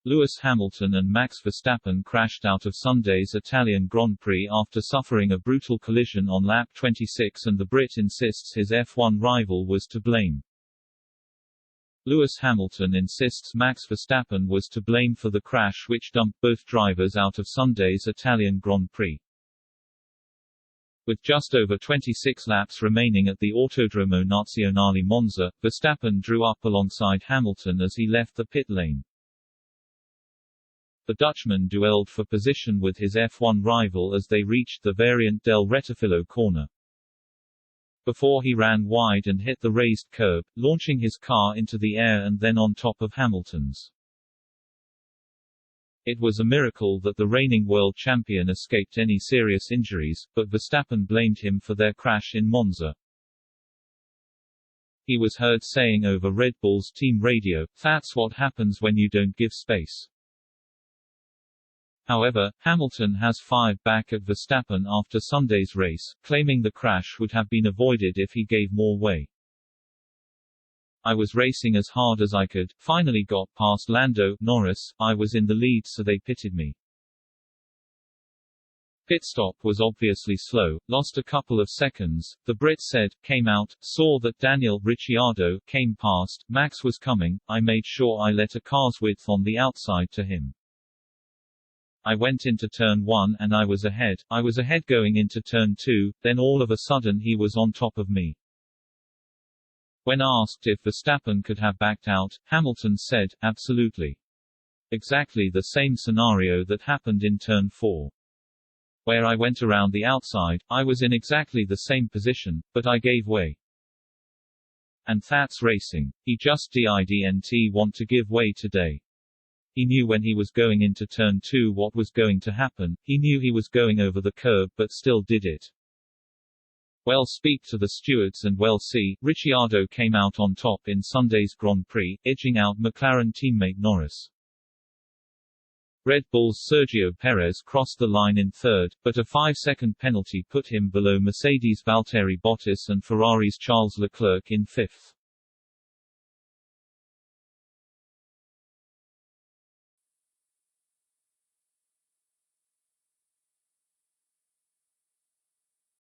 Lewis Hamilton and Max Verstappen crashed out of Sunday's Italian Grand Prix after suffering a brutal collision on lap 26, and the Brit insists his F1 rival was to blame. Lewis Hamilton insists Max Verstappen was to blame for the crash which dumped both drivers out of Sunday's Italian Grand Prix. With just over 26 laps remaining at the Autodromo Nazionale Monza, Verstappen drew up alongside Hamilton as he left the pit lane. The Dutchman duelled for position with his F1 rival as they reached the Variant del Rettifilo corner. Before he ran wide and hit the raised curb, launching his car into the air and then on top of Hamilton's. It was a miracle that the reigning world champion escaped any serious injuries, but Verstappen blamed him for their crash in Monza. He was heard saying over Red Bull's team radio, "That's what happens when you don't give space." However, Hamilton has fired back at Verstappen after Sunday's race, claiming the crash would have been avoided if he gave more way. "I was racing as hard as I could, finally got past Lando Norris, I was in the lead so they pitted me. Pit stop was obviously slow, lost a couple of seconds," the Brit said, came out, saw that Daniel Ricciardo came past, Max was coming, I made sure I let a car's width on the outside to him. I went into turn 1 and I was ahead going into turn 2, then all of a sudden he was on top of me. When asked if Verstappen could have backed out, Hamilton said, "Absolutely. Exactly the same scenario that happened in turn 4. Where I went around the outside, I was in exactly the same position, but I gave way. And that's racing. He just didn't want to give way today. He knew when he was going into turn 2 what was going to happen, he knew he was going over the curb but still did it. Well, speak to the stewards and well see." Ricciardo came out on top in Sunday's Grand Prix, edging out McLaren teammate Norris. Red Bull's Sergio Perez crossed the line in third, but a 5-second penalty put him below Mercedes' Valtteri Bottas and Ferrari's Charles Leclerc in fifth.